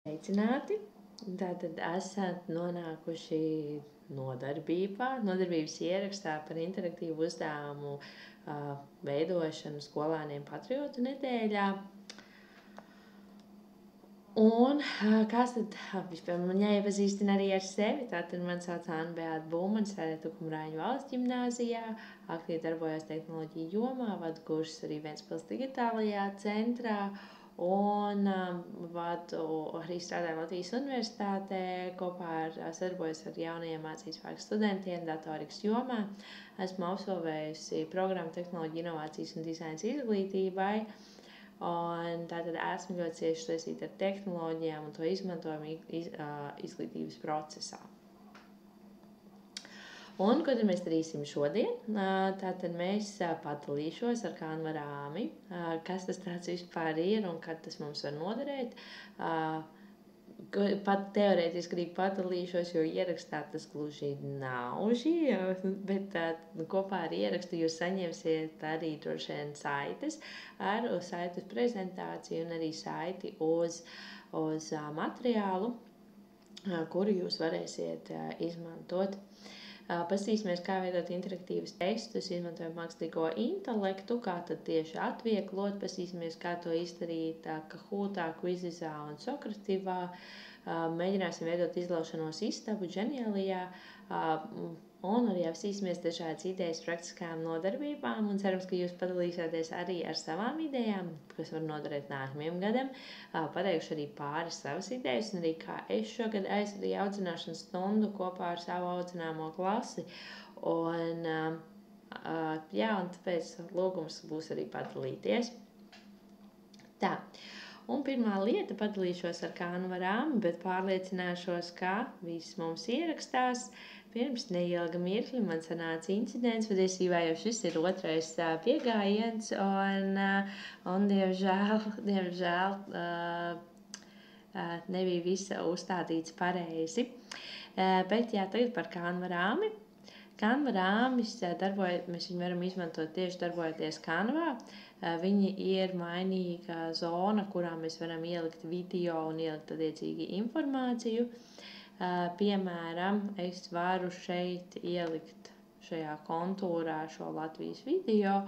Sveicināti! Tātad esat nonākuši nodarbības ierakstā par interaktīvu uzdevumu veidošanu skolēniem Patriotu nedēļā. Un kāds tad vispār man jāiepazīstina arī ar sevi. Tātad man sauc Anna Beāta Būmane, strādāju Tukumrāņu valsts ģimnāzijā, aktīvi darbojos tehnoloģiju jomā, vadu kursus arī Ventspils digitālajā centrā. Un arī strādāju Latvijas Universitātē, sadarbojos ar jaunajiem mācībspēku studentiem datorikas jomā. Esmu absolvējusi programmu tehnoloģiju inovācijas un dizains izglītībai. Un tātad esmu ļoti cieši saistīta ar tehnoloģijām un to izmantojumu izglītības procesā. Un, ko tad mēs darīsim šodien? Tātad mēs padalīšos ar Canva rāmi, kas tas tāds vispār ir un kad tas mums var noderēt. Pat teorētiski arī padalīšos, jo ierakstā tas gluži nav bet kopā ar ierakstu jūs saņemsiet arī droši vien saites uz prezentāciju un arī saiti uz materiālu, kuru jūs varēsiet izmantot. Paskatīsimies, kā veidot interaktīvus testus, izmantojot mākslīgo intelektu, kā tad tieši atvieglot, paskatīsimies, kā to izdarīt Kahootā, Quizizā un Sokrativā. Mēģināsim veidot izlaušanos istabu Genialijā un arī apsīsimies dažādas idejas praktiskām nodarbībām un cerams, ka jūs padalīsieties arī ar savām idejām, kas var noderēt nākamajam gadam. Pateikšu arī pāris savas idejas un arī kā es šogad aizvadīju audzināšanas stundu kopā ar savu audzināmo klasi. Un tāpēc lūgums būs arī padalīties. Tā. Un pirmā lieta padalīšos ar Canva rāmi, bet pārliecināšos, ka viss mums ierakstās. Pirms neilga mirkļa man sanāca incidents, patiesībā jau šis ir otrais piegājiens, un diemžēl nebija visa uzstādīts pareizi. Bet jā, tagad par Canva rāmi. Canva rāmis mēs viņu varam izmantot tieši darbojoties Canvā. Viņi ir mainīga zona, kurā mēs varam ielikt video un ielikt attiecīgi informāciju. Piemēram, es varu šeit ielikt šajā kontūrā šo Latvijas video,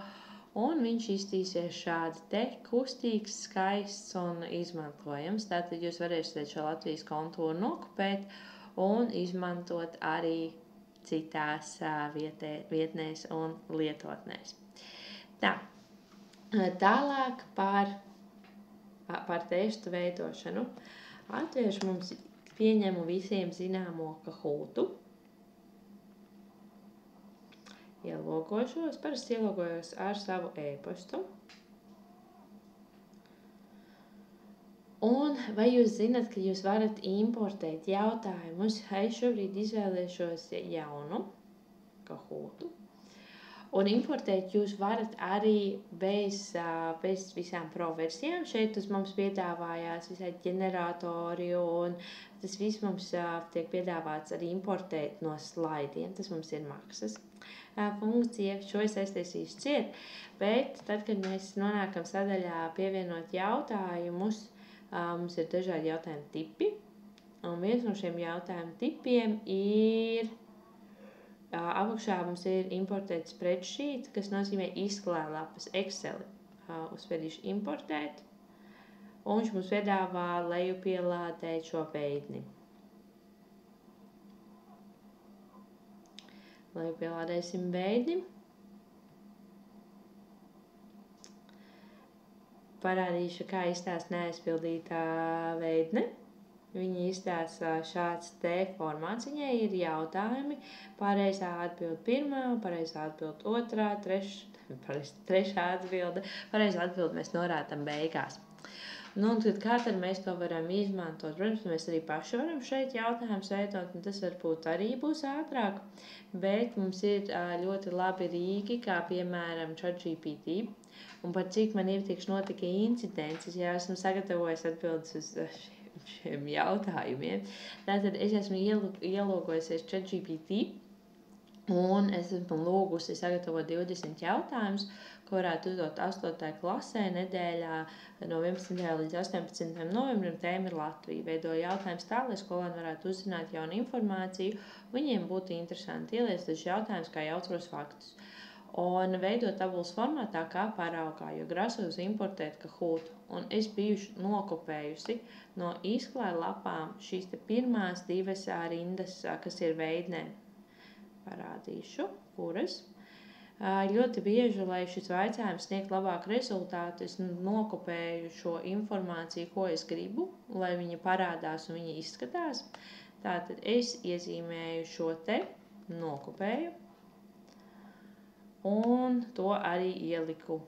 un viņš iztīsies šādi te kustīgs, skaists un izmantojams. Tātad jūs varēsiet šo Latvijas kontūru nokopēt un izmantot arī citās vietnēs un lietotnēs. Tālāk par testu veidošanu. Atvēršu mums pieņemu visiem zināmo Kahootu. Ielogošos, parasti ielogojos ar savu e-pastu. Un vai jūs zināt, ka jūs varat importēt jautājumus? Es šobrīd izvēlēšos jaunu Kahootu. Un importēt jūs varat arī bez visām proversijām. Šeit uz mums piedāvājās visādi ģeneratori, un tas viss mums tiek piedāvāts arī importēt no slaidiem. Tas mums ir maksas funkcija, šo es aiztaisīšu ciet. Bet tad, kad mēs nonākam sadaļā pievienot jautājumus, mums ir dažādi jautājumu tipi. Un viens no šiem jautājumu tipiem ir... Apakšā mums ir importēt spreadsheet, kas nozīmē izklājlapas Excel. Uzspiedīšu importēt, un viņš mums piedāvā lejupielādēt šo veidni. Lejupielādēsim veidni. Parādīšu, kā izstās neaizpildītā veidne. Viņa izstāsta šāds te formāts. Viņai ir jautājumi, pareizā atbild pirmā, pareizā atbild otrā, trešā atbilde. Pareizā atbilde mēs norādām beigās. Un tad kā tad mēs to varam izmantot? Protams, mēs arī paši varam šeit jautājumus veidot, un tas varbūt arī būs ātrāk. Bet mums ir ļoti labi rīki, kā piemēram ChatGPT. Un par cik man iepriekš notika incidents, es jau esmu sagatavojis atbildes uz šiem jautājumiem. Tātad es esmu ielogojusies ChatGPT Un es esmu lūgusi sagatavot 20 jautājumus, ko varētu uzdot 8. klasē nedēļā no 11. līdz 18. novembrim. Tēma ir Latvija. Veidoju jautājumus tā, lai skolēni varētu uzzināt jaunu informāciju. Viņiem būtu interesanti ieliest dažus jautājumus kā jautros faktus. Un veidot tabulas formātā kā paraugā, jo grasos importēt Kahootu. Un es biju nokopējusi no izklāja lapām šīs te pirmās divas rindas, kas ir veidnē. Parādīšu, kuras. Ļoti bieži, lai šis vaicājums sniegt labāku rezultātu, es nokopēju šo informāciju, ko es gribu, lai viņa parādās un viņa izskatās. Tātad es iezīmēju šo te, nokopēju, un to arī ieliku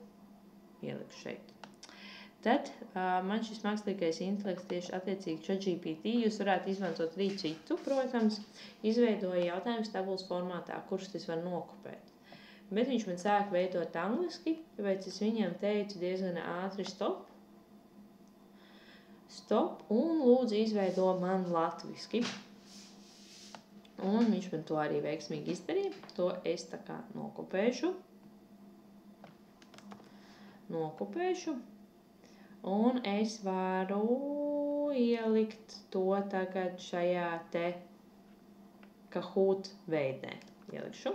šeit. Tad man šis mākslīgais intelekts tieši attiecīgi ChatGPT, jūs varētu izmantot arī citu, protams, izveidoja jautājumus tabulas formātā, kurus es varu nokopēt. Bet viņš man sāk veidot angliski, tāpēc es viņam teicu diezgan ātri stop, un lūdzu izveido man latviski. Un viņš man to arī veiksmīgi izdarīja, to es tā kā nokopēšu. Un es varu ielikt to tagad šajā te Kahoot veidnē. Ielikšu.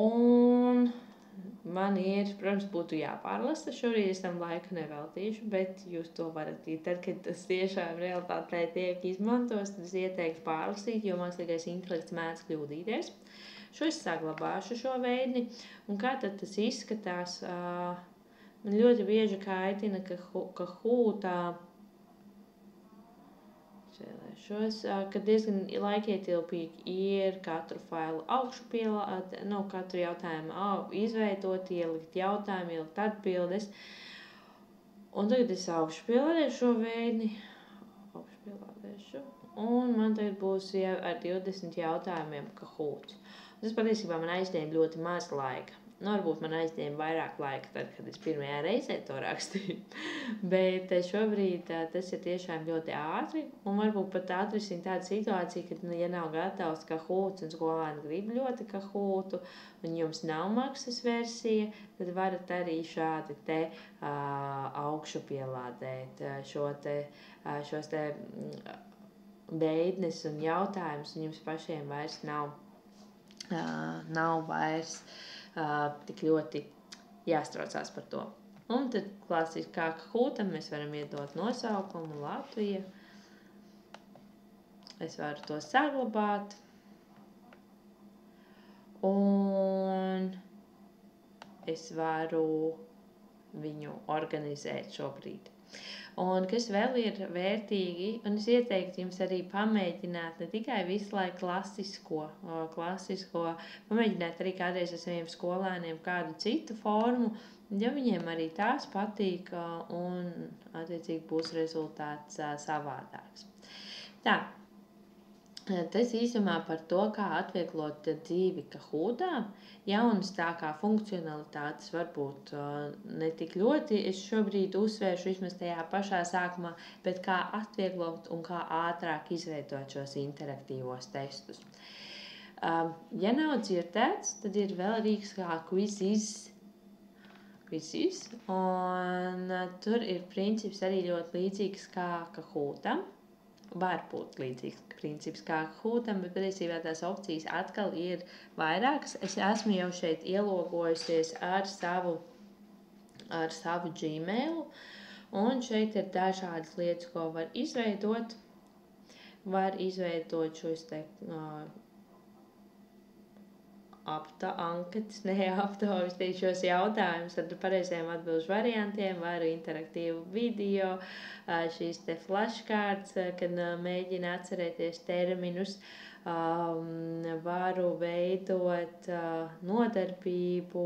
Un man ir, protams, būtu jāpārlasa. Šobrīd es tam laiku neveltīšu, bet jūs to varat. Tad, kad tas tiešām realitātē tiek izmantos, tad es ieteiktu pārlasīt, jo mākslīgais intelekts mēdz kļūdīties. Šo es saglabāšu šo veidni. Un kā tad tas izskatās? Man ļoti bieži kaitina, ka Kahootā ka diezgan laikietilpīgi ir katru failu augšupielādēt, katru jautājumu izveidot, ielikt jautājumu, ielikt atbildes. Un tagad es augšupielādēšu šo veidni, un man tagad būs jau ar 20 jautājumiem Kahoot. Tas patiesībā man aizņēma ļoti maz laika. Varbūt man aizņēma vairāk laika tad, kad es pirmajā reizē to rakstīju. Bet šobrīd tas ir tiešām ļoti ātri. Un varbūt pat atrisina tādu situāciju, ka, ja nav gatavs Kahoot un skolēni grib ļoti Kahootu un jums nav maksas versija, tad varat arī šādi te augšu pielādēt šos te veidnes un jautājumus, un jums pašiem vairs nav vairs tik ļoti jāstraucās par to. Un tad klasiski kā Kahootam mēs varam iedot nosaukumu Latvija. Es varu to saglabāt. Un es varu viņu organizēt šobrīd. Un kas vēl ir vērtīgi, un es ieteiktu jums arī pamēģināt ne tikai visu laiku klasisko, pamēģināt arī kādreiz ar saviem skolēniem kādu citu formu, ja viņiem arī tās patīk, un attiecīgi būs rezultāts savādāks. Tā, tas īsumā par to, kā atvieglot dzīvi Kahootā. Jaunas tā kā funkcionalitātes varbūt ne tik ļoti es šobrīd uzsvēršu vismaz tajā pašā sākumā, bet kā atvieglot un kā ātrāk izveidot šos interaktīvos testus. Ja nav dzirdēts, tad ir vēl rīks kā Quizzes, un tur ir princips arī ļoti līdzīgs kā Kahootam. Var būt līdzīgs princips kā Kahootam, bet patiesībā tās opcijas atkal ir vairākas. Es esmu jau šeit ielogojusies ar savu Gmailu, un šeit ir dažādas lietas, ko var izveidot. Var izveidot šos te šos jautājumus ar pareiziem atbilžu variantiem, varu interaktīvu video, šīs te flashcards, kad mēģina atcerēties terminus, varu veidot nodarbību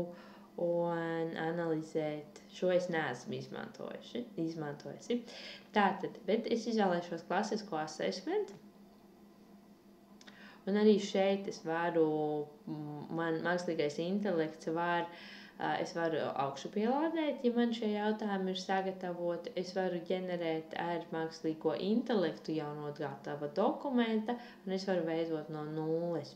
un analizēt. Šo es neesmu izmantojusi. Tātad, bet es izvēlēšos klasisko assessment. Un arī šeit man mākslīgais intelekts es varu augšu pielādēt, ja man šie jautājumi ir sagatavoti. Es varu ģenerēt ar mākslīgo intelektu jau no gatava dokumenta, un es varu veidot no nulles.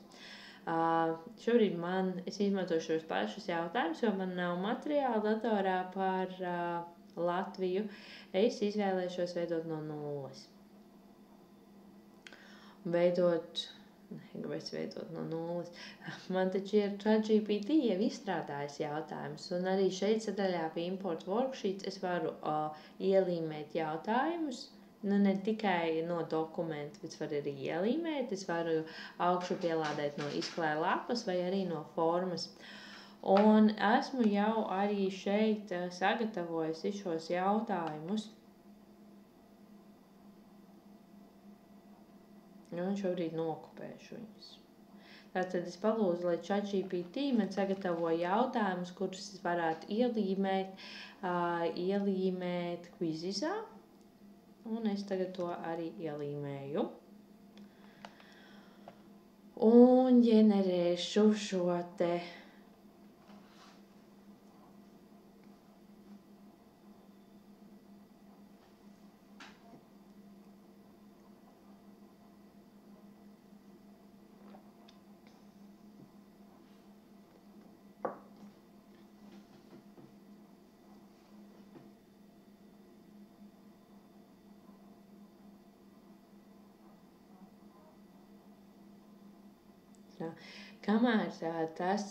Šobrīd es izmantoju šos pašus jautājumus, jo man nav materiāla datorā par Latviju. Es izvēlēšos veidot no nulles. Kāpēc veidot no nulles? Man taču ir ChatGPT jau izstrādājis jautājumus, un arī šeit sadaļā pie import worksheets es varu ielīmēt jautājumus. Ne tikai no dokumenta, bet var arī ielīmēt. Es varu augšu pielādēt no izklāja lapas vai arī no formas. Un esmu jau arī šeit sagatavojusi šos jautājumus. Un šobrīd nokopēšu viņus. Tātad es palūdzu, lai ChatGPT man sagatavo jautājumus, kurus es varētu ielīmēt Quizizā. Un es tagad to arī ielīmēju. Un ģenerēšu šo te kamēr tas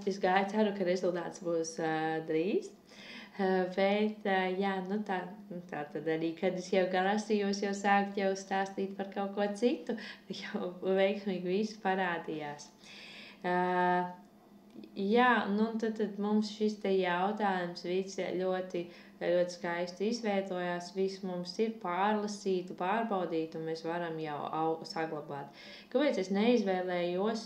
es ceru, ka rezultāts būs drīz. Bet, tā tad arī, kad es jau grasījos jau sākt jau stāstīt par kaut ko citu, jau veiksmīgi viss parādījās. Tad mums šis te jautājums viss ļoti skaisti izveidojās, viss mums ir pārlasītu, pārbaudītu, un mēs varam jau saglabāt. Kāpēc es neizvēlējos,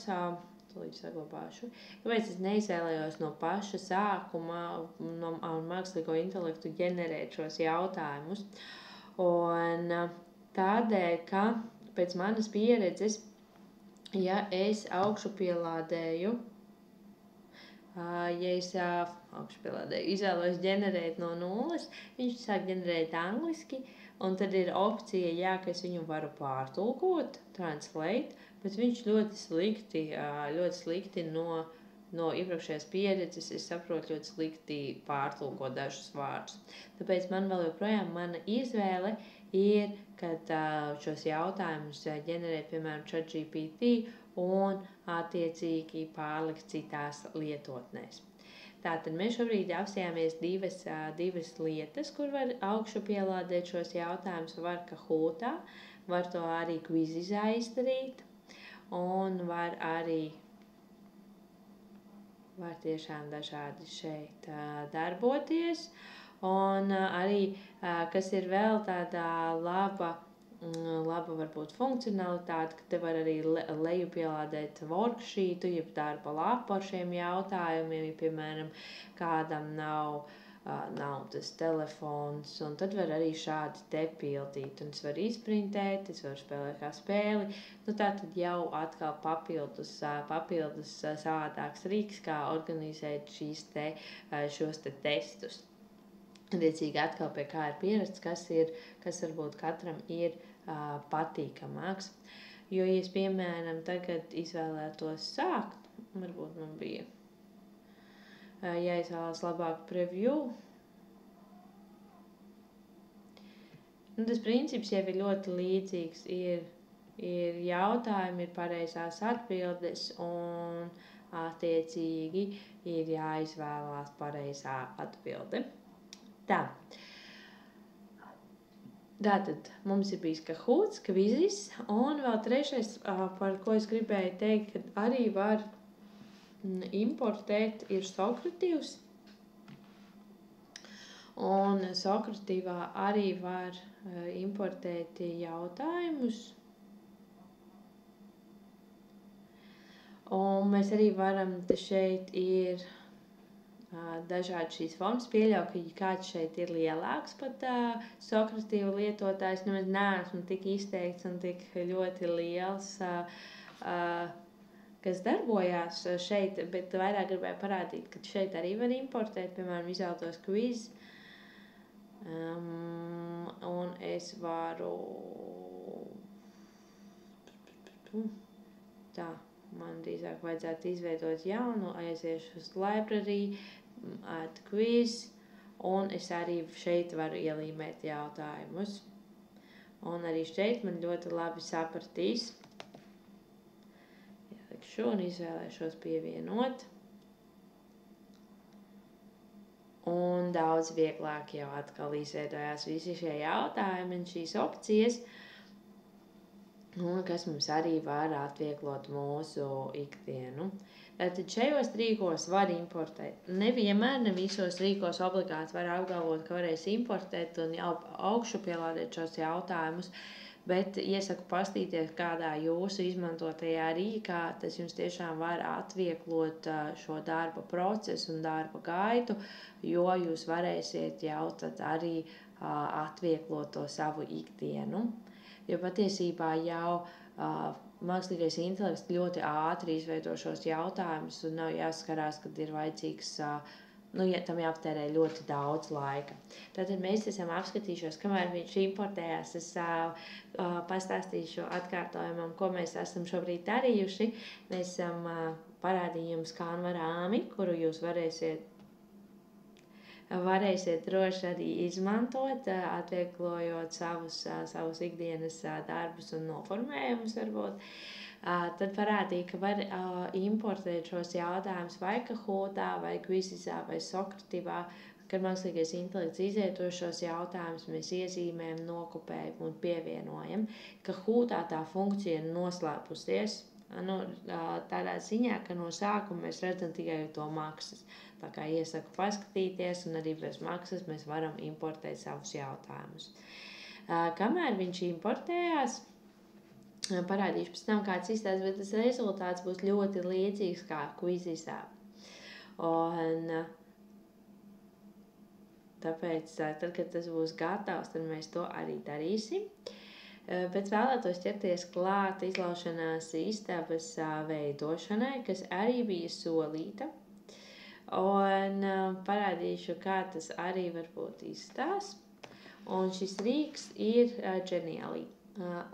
kāpēc es neizvēlējos no paša sākuma ar mākslīgo intelektu ģenerēt šos jautājumus? Un tādēļ, ka pēc manas pieredzes, ja es augšu pielādēju, izvēlos ģenerēt no nulles, viņš sāk ģenerēt angliski, un tad ir opcija, ka es viņu varu pārtulkot, translate, bet viņš ļoti slikti no iepriekšējās pieredzes, es saprotu, ļoti slikti pārtulko dažus vārdus. Tāpēc man vēl joprojām mana izvēle ir, kad šos jautājumus ģenerēt, piemēram, ChatGPT, un attiecīgi pārlikt citās lietotnēs. Tātad mēs šobrīd apstājāmies divas lietas, kur var augšu pielādēt šos jautājumus. Var Kahootā, var to arī Quizizā izdarīt, un var tiešām dažādi šeit darboties. Un arī, kas ir vēl tāda laba varbūt funkcionalitāte, ka te var arī lejupielādēt worksheetu, jeb darba lapu ar šiem jautājumiem, ja, piemēram, kādam nav tas telefons, un tad var arī šādi te pildīt, un es varu izprintēt, es varu spēlēt kā spēli, tātad jau atkal papildus savādāks rīks, kā organizēt šos te testus. Attiecīgi atkal pie kā ir pierasts, kas varbūt katram ir patīkamāks. Jo, ja es, piemēram, tagad izvēlētos sākt, varbūt man bija jāizvēlas labāk preview. Tas princips jau ir ļoti līdzīgs. Ir jautājumi, ir pareizās atbildes, un attiecīgi ir jāizvēlās pareizā atbilde. Tātad mums ir bijis Kahoots, Quizizz, un vēl trešais, par ko es gribēju teikt, ka arī var importēt, ir Sokratīvs. Un Sokratīvā arī var importēt jautājumus. Un mēs arī varam, te šeit ir dažādi šīs formas. Pieļauju, ka kāds šeit ir lielāks pat Sokratīvu lietotājs. Es neesmu tik izteikts un tik ļoti liels, kas darbojās šeit, bet vairāk gribēju parādīt, ka šeit arī var importēt, piemēram, izvēlētos Quizz. un es varu tā, man drīzāk vajadzētu izveidot jaunu, aiziešu uz library, add quiz, un es arī šeit varu ielīmēt jautājumus. Un arī šeit man ļoti labi sapratīs. Ielikšu un izvēlēšos pievienot. Un daudz vieglāk jau atkal izveidojās visi šie jautājumi un šīs opcijas, un kas mums arī var atvieglot mūsu ikdienu. Tātad šajos rīkos var importēt. Nevienmēr, ne visos rīkos obligāti var apgalvot, ka varēs importēt un jau augšu pielādēt šos jautājumus, bet iesaku pastīties kādā jūsu izmantotajā rīkā, tas jums tiešām var atvieglot šo darba procesu un darba gaitu, jo jūs varēsiet jau tad arī atvieglot to savu ikdienu. Jo patiesībā jau mākslīgais intelekts ļoti ātri izveido šos jautājumus un nav jāskarās, kad ir vajadzīgs, tam jāaptērē ļoti daudz laika. Tātad mēs esam apskatījušos, kamēr viņš importējās, es pastāstīšu atkārtojumam, ko mēs esam šobrīd darījuši. Mēs esam parādījuši jums Canva rāmi, kuru jūs varēsiet droši arī izmantot, atvieglojot savus ikdienas darbus un noformējumus varbūt. Tad parādīja, ka var importēt šos jautājumus vai Kahootā, vai Quizizā, vai Socrativā. Kad mākslīgais intelekts izvieto šos jautājumus, mēs iezīmējam, nokopējam un pievienojam. Kahootā tā funkcija ir noslēpusies. Tādā ziņā, ka no sākuma mēs redzam tikai to maksas. Tā kā iesaku paskatīties, un arī bez maksas mēs varam importēt savus jautājumus. Kamēr viņš importējās, parādīšu pēc tam kāds izstāsts, bet tas rezultāts būs ļoti līdzīgs kā Quizizā. Un tāpēc, tad, kad tas būs gatavs, tad mēs to arī darīsim. Bet vēlētos ķerties klāt izlaušanās istabas veidošanai, kas arī bija solīta. Un parādīšu, kā tas arī varbūt izstās. Un šis rīks ir Genially.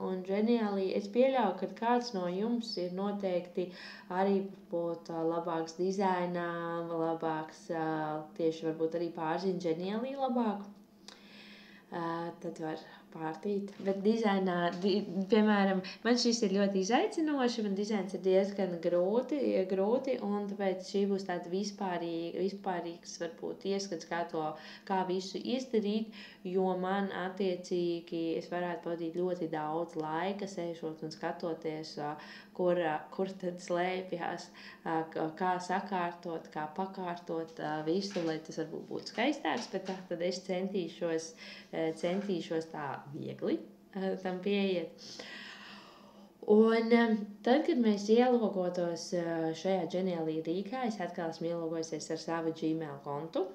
Un Genially es pieļauju, ka kāds no jums ir noteikti arī varbūt labāks dizainā, labāks tieši varbūt arī pārzina Genially labāk. Tad var pārtīt. Bet dizainā, piemēram, man šis ir ļoti izaicinoši, man dizains ir diezgan grūti, un tāpēc šī būs tāda vispārīgs varbūt ieskats, kā visu izdarīt, jo man attiecīgi es varētu pavadīt ļoti daudz laika sēžot un skatoties, kur tad slēpjas, kā sakārtot, kā pakārtot visu, lai tas varbūt būtu skaistāks, bet tad es centīšos tā viegli tam pieiet. Un tad, kad mēs ielogotos šajā Genially rīkā, es atkal esmu ielogojusies ar savu Gmail kontu.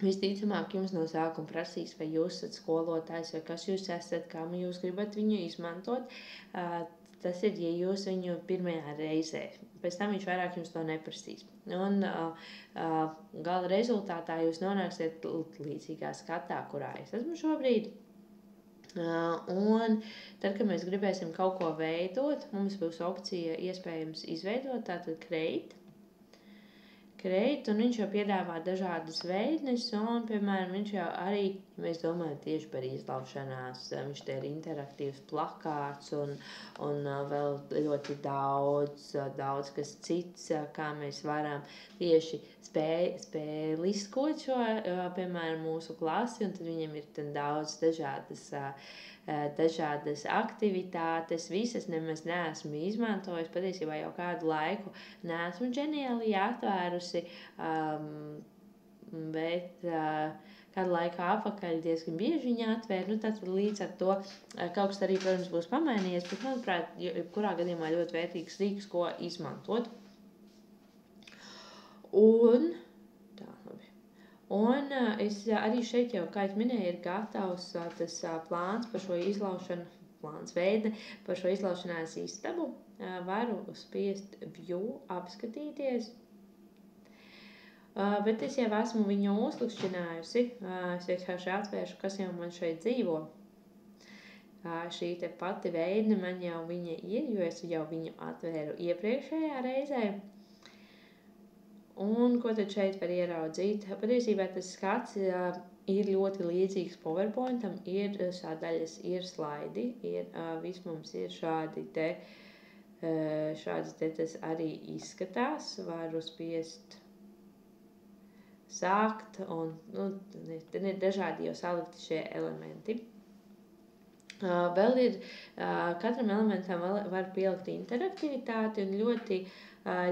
Visticamāk, jums no sākuma prasīs, vai jūs esat skolotājs, vai kas jūs esat, kā jūs gribat viņu izmantot. Tas ir, ja jūs viņu pirmajā reizē. Pēc tam viņš vairāk jums to neprasīs. Un gala rezultātā jūs nonāksiet līdzīgā skatā, kurā es esmu šobrīd. Un tad, kad mēs gribēsim kaut ko veidot, mums būs opcija iespējams izveidot tātad create, un viņš jau piedāvā dažādas veidnes, un, piemēram, viņš jau arī, ja mēs domājam tieši par izlaušanās, viņš te ir interaktīvs plakāts un vēl ļoti daudz kas cits, kā mēs varam tieši spēliskot šo, piemēram, mūsu klasi, un tad viņam ir daudz dažādas aktivitātes, visas nemaz neesmu izmantojis, patiesībā jau kādu laiku neesmu Genially atvērusi, bet kādu laiku apakaļ diezgan bieži viņa atvēra, tad līdz ar to kaut kas arī, protams, būs pamainījies, bet, manuprāt, kurā gadījumā ļoti vērtīgs rīks, ko izmantot. Un es arī šeit jau, kā es minēju, ir gatavs tas plāns par šo izlaušanu, veida par šo izlaušanās istabu. Varu spiest view, apskatīties. Bet es jau esmu viņu uzklikšķinājusi. Es vienkārši atvēršu, kas jau man šeit dzīvo. Šī te pati veidne man jau viņa ir, jo es jau viņu atvēru iepriekšējā reizē. Un ko tad šeit var ieraudzīt? Patiesībā tas skats ir ļoti līdzīgs PowerPointam, ir sadaļas, ir slaidi, viss mums ir šādi te tas arī izskatās, varu spiest sākt, un tad ir dažādi jau salikti šie elementi. Vēl ir, katram elementam var pielikt interaktivitāti, un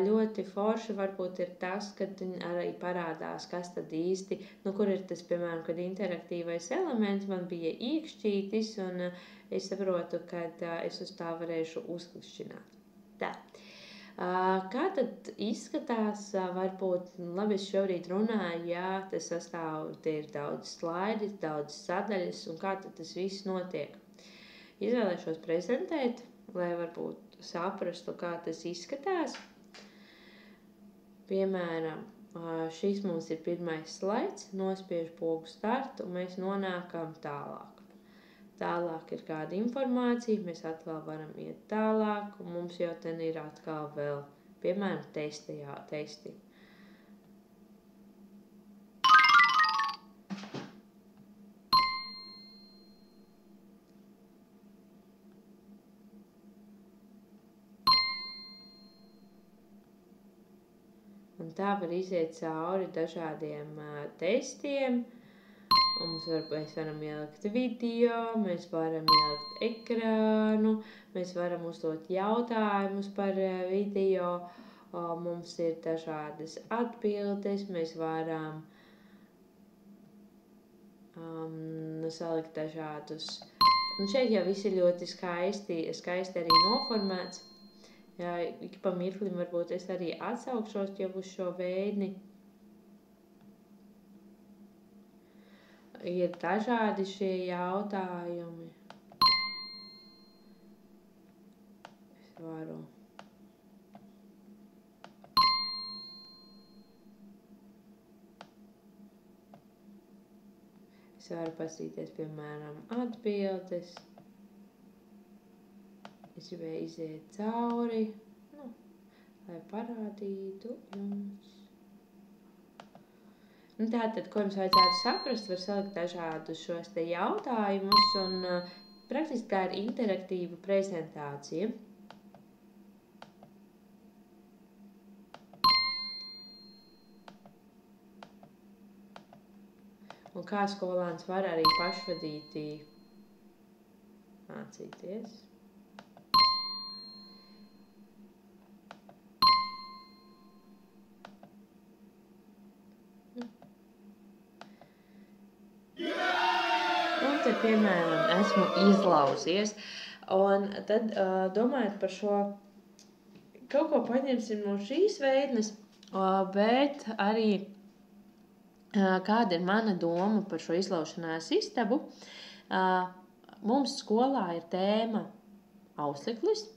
ļoti forši varbūt ir tas, kad arī parādās, kas tad īsti, kur ir tas, piemēram, kad interaktīvais elements man bija iekšķītis, un es saprotu, ka es uz tā varēšu uzklikšķināt. Tā. Kā tad izskatās, varbūt, labi, es šobrīd runāju, jā, tas sastāv, tie ir daudz slaidi, daudz sadaļas, un kā tad tas viss notiek. Izvēlēšos prezentēt, lai varbūt saprastu, kā tas izskatās. Piemēram, šis mums ir pirmais slaids, nospiež pogu start, un mēs nonākam tālāk. Tālāk ir kāda informācija, mēs atkal varam iet tālāk, un mums jau ten ir atkal vēl, piemēram, testi. Un tā var iziet cauri dažādiem testiem. Mēs varam ielikt video, mēs varam ielikt ekrānu, mēs varam uzdot jautājumus par video, mums ir dažādas atbildes, mēs varam salikt dažādus. Un šeit jau viss ir ļoti skaisti arī noformēts. Jā, ik pa mirklim varbūt es arī atsaukšos jau uz šo veidni. Ir dažādi šie jautājumi. Es varu paskatīties, piemēram, atbildes. Es gribēju iziet cauri, lai parādītu jums. Tātad, ko jums vajadzētu saprast, var salikt dažādus šos te jautājumus, un praktiski tā ir interaktīva prezentācija. Un kā skolāns var arī pašvadīti mācīties. Tad, piemēram, esmu izlauzies, un tad domājot par šo, kaut ko paņemsim no šīs veidnes, bet arī kāda ir mana doma par šo izlaušanās istabu. Mums skolā ir tēma auseklis.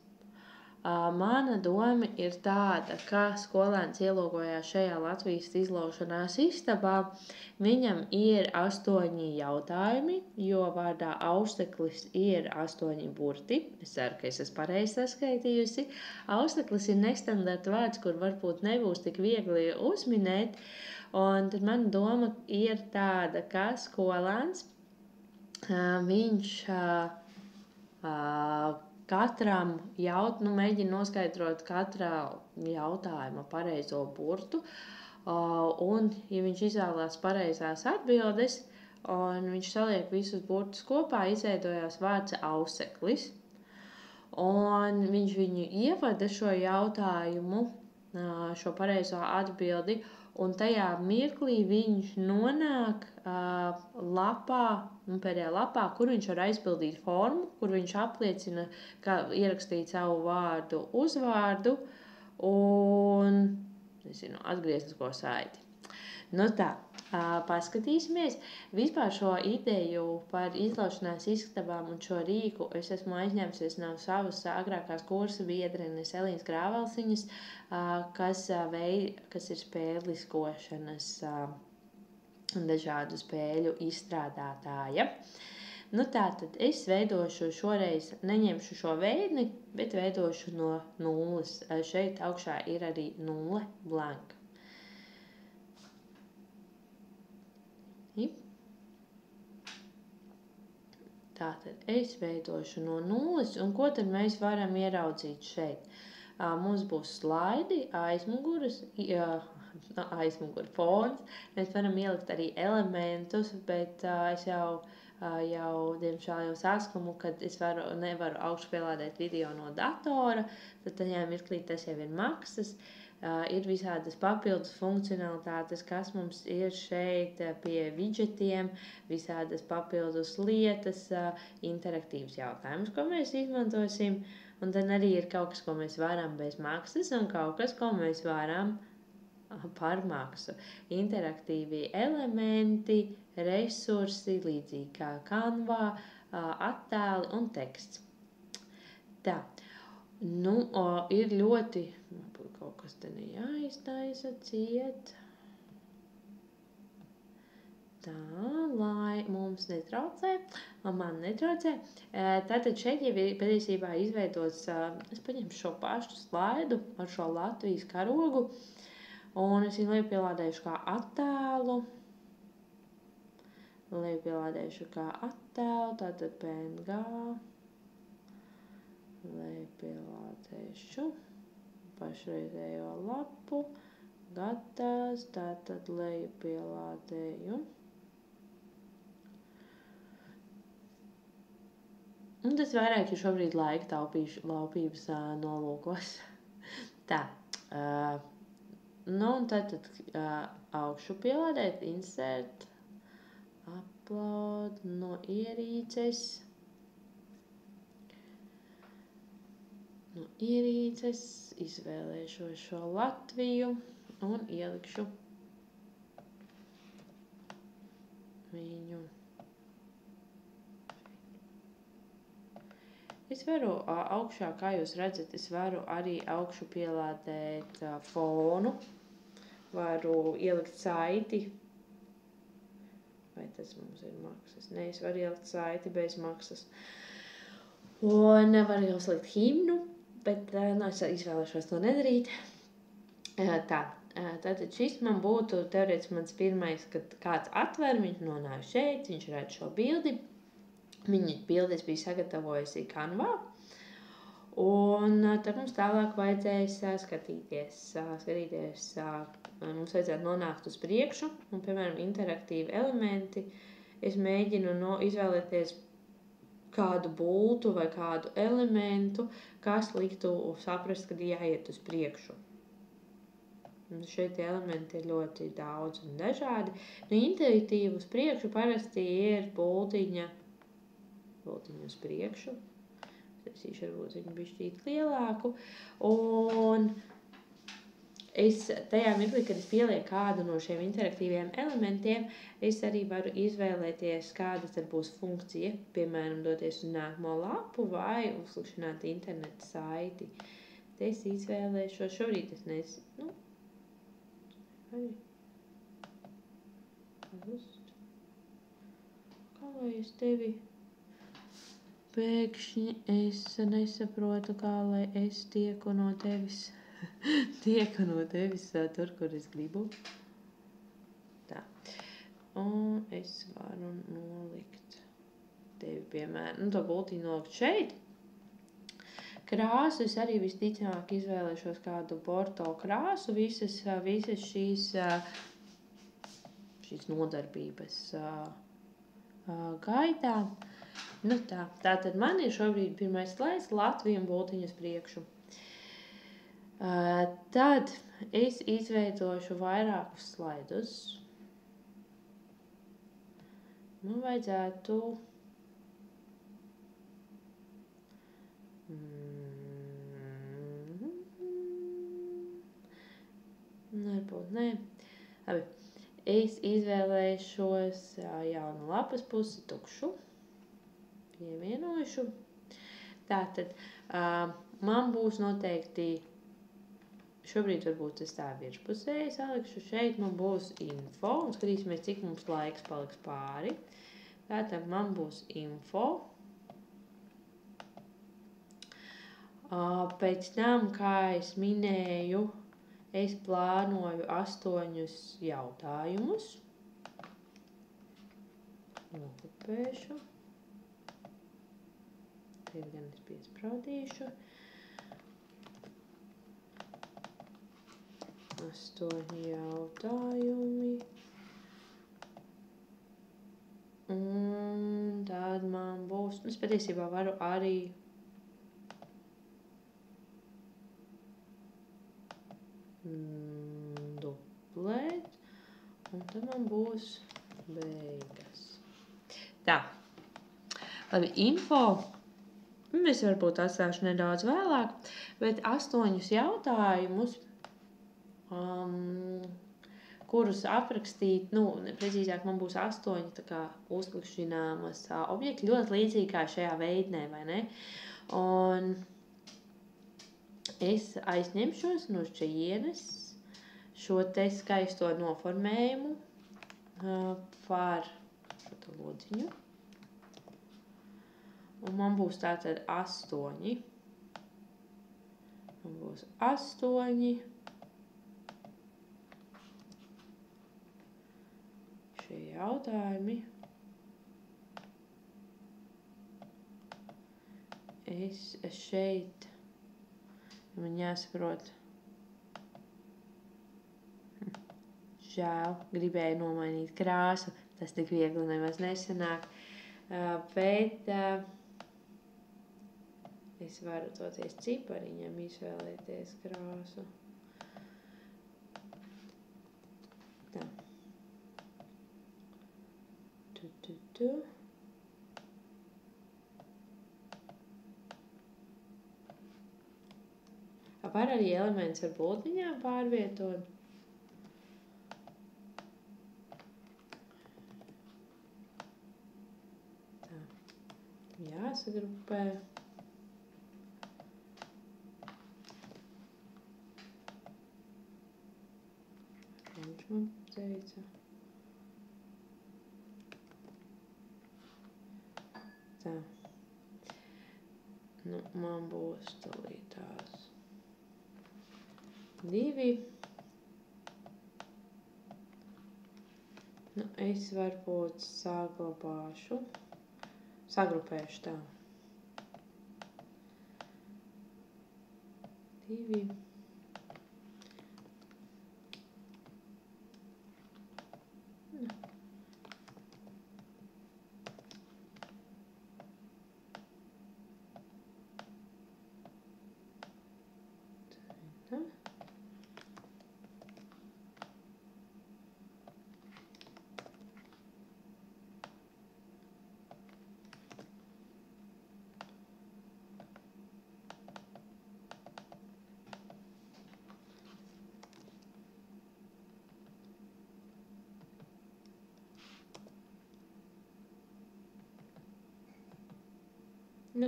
Mana doma ir tāda, ka skolēns ielūgojās šajā Latvijas izlaušanās istabā. Viņam ir 8 jautājumi, jo vārdā auseklis ir 8 burti. Es ceru, ka es esmu pareizi saskaitījusi. Auseklis ir nestandarta vārds, kur varbūt nebūs tik viegli uzminēt. Un tad mana doma ir tāda, ka skolēns, viņš katram mēģina noskaidrot katrā jautājuma pareizo burtu, un, ja viņš izvēlās pareizās atbildes, un viņš saliek visus burtus kopā, izveidojās vārds auseklis, un viņš viņu ievada šo jautājumu, šo pareizo atbildi, un tajā mirklī viņš nonāk pēdējā lapā, kur viņš var aizpildīt formu, kur viņš apliecina, ka ierakstīt savu vārdu, uzvārdu un, atgrieznisko saiti. Tā. paskatīsimies. Vispār šo ideju par izlaušanās istabām un šo rīku es esmu aizņēmusies no savas agrākās kursa biedrenes Elīnas Grāvelsiņas, kas ir spēliskošanas dažādu spēļu izstrādātāja. Nu tātad es veidošu šoreiz, neņemšu šo veidni, bet veidošu no nulles. Šeit augšā ir arī nulle blanka. Tātad es veidošu no nulles, un ko tad mēs varam ieraudzīt šeit? Mums būs slaidi, aizmugura fons. Mēs varam ielikt arī elementus, bet es jau diemžēl saskumu, kad es nevaru augšupielādēt video no datora, tad tajā mirklī tas jau ir maksas. Ir visādas papildus funkcionalitātes, kas mums ir šeit pie widgetiem, visādas papildus lietas, interaktīvs jautājums, ko mēs izmantosim, un tad arī ir kaut kas, ko mēs varam bez maksas, un kaut kas, ko mēs varam par maksu. Interaktīvi elementi, resursi, līdzīgi kā Canva, attēli un teksts. Tā, ir ļoti, kaut kas te nejāiztaisa ciet. Tā, lai mums netraucē, man netraucē. Tātad šeit jau ir patiesībā izveidots, es paņemšu šo pašu slaidu ar šo Latvijas karogu, un es viņu liepielādējušu kā attēlu. Tātad PNG. Liepielādēšu pašreizējo lapu. Gatavs, tātad liepielādēju. Un tas vairāk ir šobrīd laika laupības nolūkos. Tā. Un tātad augšu pielādēt, insert, upload no ierīces. Izvēlēšu šo Latviju un ielikšu viņu. Es varu augšā, kā jūs redzat, es varu arī augšu pielādēt fonu, varu ielikt saiti. Vai tas mums ir maksas? Nē, es varu ielikt saiti bez maksas. Un varu jau slikt himnu, bet es izvēlēšos to nedarīt. Tātad šis man būtu teorētiski mans pirmais, kad kāds atver, viņš nonāk šeit, viņš redz šo bildi. Viņa bildes bija sagatavojusi Canva. Un tad mums tālāk vajadzēs skatīties. Mums vajadzētu nonākt uz priekšu, un, piemēram, interaktīvi elementi. Es mēģinu izvēlēties kādu bultu vai kādu elementu, kas liktu saprast, kad jāiet uz priekšu. Un šeit elementi ir ļoti daudz un dažādi. Intuitīvi uz priekšu parasti ir bultiņa uz priekšu. Es varbūt viņu bišķīt lielāku. Un es tajā mirklī, kad es pielieku kādu no šiem interaktīviem elementiem, es arī varu izvēlēties, kāda tad būs funkcija, piemēram, doties uz nākamo lapu vai uzklikšķināt interneta saiti. Te es izvēlēšos, šobrīd es nezinu. Kā lai es tevi pēkšņi es nesaprotu, kā lai es tieku no tevis tur, kur es gribu. Tā. Un es varu nolikt tevi, piemēram, to bultiņu nolikt šeit. Krāsu es arī visticamāk izvēlēšos kādu borto krāsu, visas šīs nodarbības gaitā. Tātad man ir šobrīd pirmais slaids Latvija un bultiņu uz priekšu. Tad es izveidošu vairākus slaidus. Man vajadzētu varbūt nē. Labi. es izvēlēšos jaunu lapas pusi, tukšu, pievienojušu. Tātad man būs noteikti, šobrīd varbūt es tā virspusēji salikšu, šeit man būs info, un skatīsimies, cik mums laiks paliks pāri. Tātad man būs info. Pēc tam, kā es minēju, es plānoju 8 jautājumus. Nokopēšu. Tagad gan es piespraudīšu. 8 jautājumi. Un tad man būs, es patiesībā varu arī duplēt, un tad man būs beigas. Tā, labi, info, es varbūt atstāšu nedaudz vēlāk, bet 8 jautājumus, kurus aprakstīt, precīzāk man būs 8 tā kā uzklikšķināmas objekti, ļoti līdzīgi kā šajā veidnē, vai ne? Un es aizņemšos no šķienes šo te skaisto noformējumu par šo te lodziņu. Un man būs tātad 8. Man būs 8. Šie jautājumi. Es šeit, man jāsaprot, žēl, gribēju nomainīt krāsu, tas tik viegli nemaz nesanāk, bet es varu toties cipariņam izvēlēties krāsu. Tā. Var arī elements ar bultiņām pārvietot. Tā. Jāsagrupē. Viņš man teica. Tā. Man būs tūlīt tās 2. Es varbūt sagrupēšu tā. 2.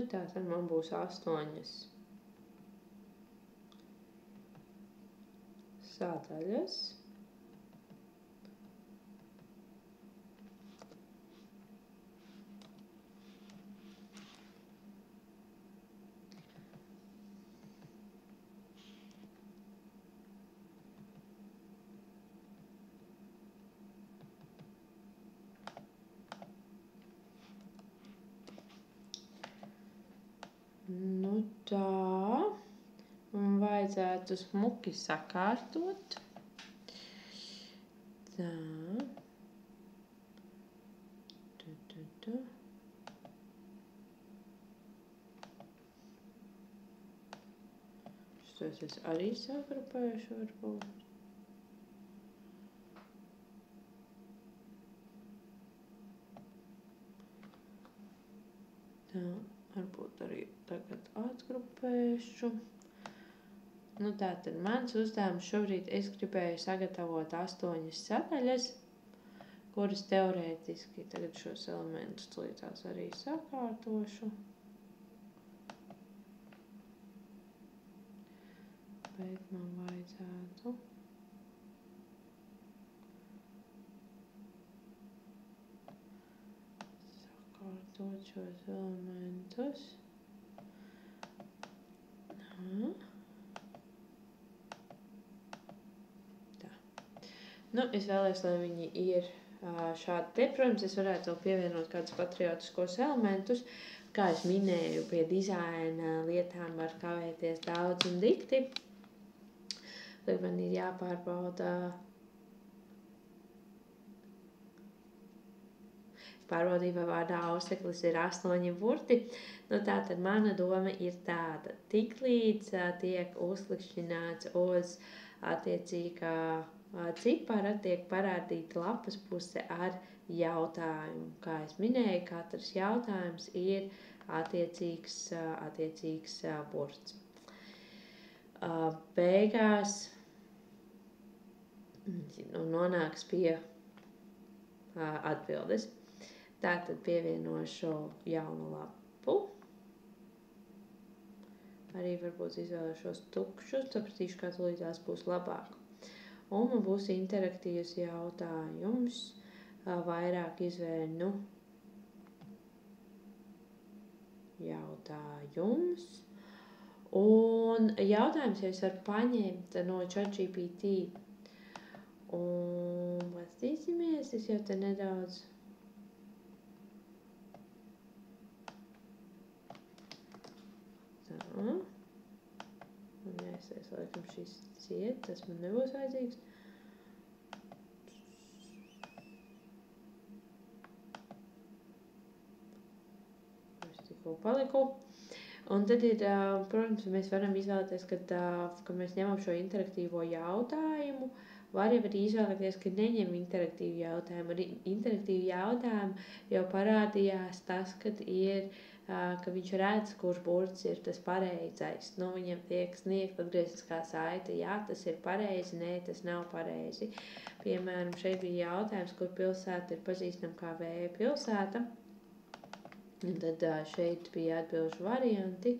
Tā tad man būs 8 sadaļas. Tā, man vajadzētu smuki sakārtot. Tā. Šos es arī sagrupēšu varbūt. Tā, varbūt arī tagad atgrupēšu. Tātad mans uzdevums šobrīd es gribēju sagatavot 8 sadaļas, kuras teorētiski tagad šos elementus līdzās arī sakārtošu. Bet man vajadzētu sakārtot šos elementus. Tā. Nu, es vēlēs, lai viņi ir šādi te. Protams, es varētu vēl pievienot kādus patriotiskos elementus. Kā es minēju, pie dizaina lietām var kavēties daudz un dikti. Tad man ir jāpārbauda pārbaudība vārdā auseklis ir 8 burti. Nu, tātad mana doma ir tāda. Tiklīdz tiek uzklikšķināts uz attiecīgā cipara, tiek parādīta lapas puse ar jautājumu. Kā es minēju, katrs jautājums ir attiecīgs burts. Beigās nonāks pie atbildes. Tātad pievienošu jaunu lapu. Arī varbūt izvēlēšos tukšus, sapratīšu, kā tulītās būs labāk. Un man būs interaktīvs jautājums, vairāk izvēļu jautājums. Un jautājums jau es varu paņemt no ChatGPT. Un paskatīsimies, es jau te nedaudz un jāizsēs, laikam šis ciet, tas man nebūs vajadzīgs. Es tikko paliku. Un tad ir, protams, mēs varam izvēlēties, kad mēs ņemam šo interaktīvo jautājumu, var jau arī izvēlēties, ka neņem interaktīvu jautājumu. Ar interaktīvu jautājumu jau parādījās tas, kad ir, ka viņš redz, kurš burts ir tas pareizais. Nu, viņam tiek sniegt atgriezniskā saite, jā, tas ir pareizi, nē, tas nav pareizi. Piemēram, šeit bija jautājums, kur pilsēta ir pazīstama kā Vēja pilsēta. Un tad šeit bija atbilžu varianti.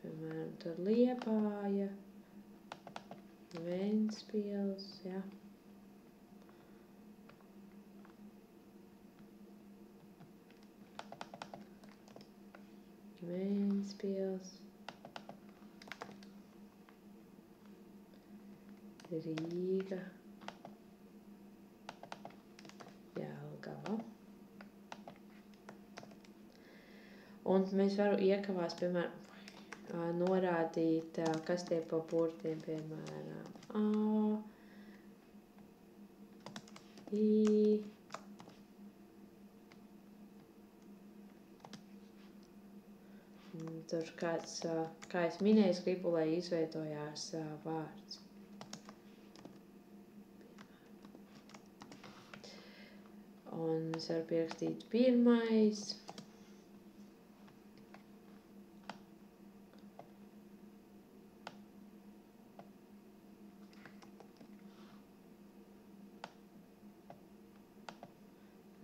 Piemēram, tur Liepāja, Ventspils, jā. Ventspils, Rīga, Jelgava. Un mēs varam iekavās, piemēram, norādīt, kas tie pa burtiem, piemēram, A, I, tur kāds, kā es minēju, es gribu, lai izveidojās vārds. Un es varu pierakstīt pirmais.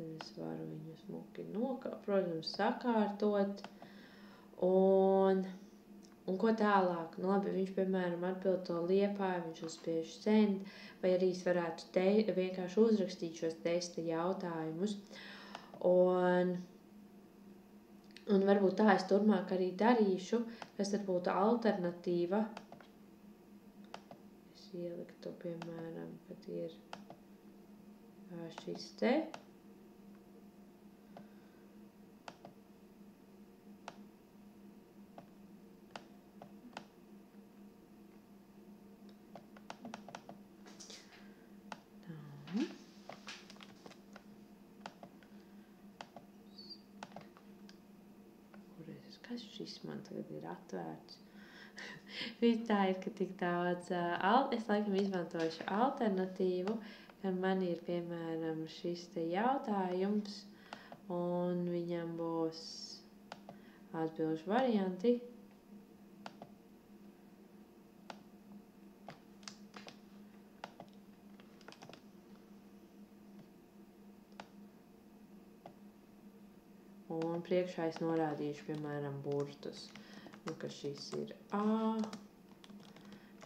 Es varu viņu smuki protams, sakārtot. Un ko tālāk? Nu, labi, viņš, piemēram, atbild to Liepāju, viņš uzspiež send, vai arī es varētu vienkārši uzrakstīt šos testa jautājumus. Un varbūt tā es turpmāk arī darīšu, kas tad būtu alternatīva. Es ieliktu, piemēram, kad ir šis te. Kas šis man tagad ir atvērts? Viss tā ir, ka tik daudz, es laikam izmantošu alternatīvu, kad man ir, piemēram, šis te jautājums, un viņam būs atbilžu varianti. priekšā es norādīšu, piemēram, burtus. Ka šis ir A,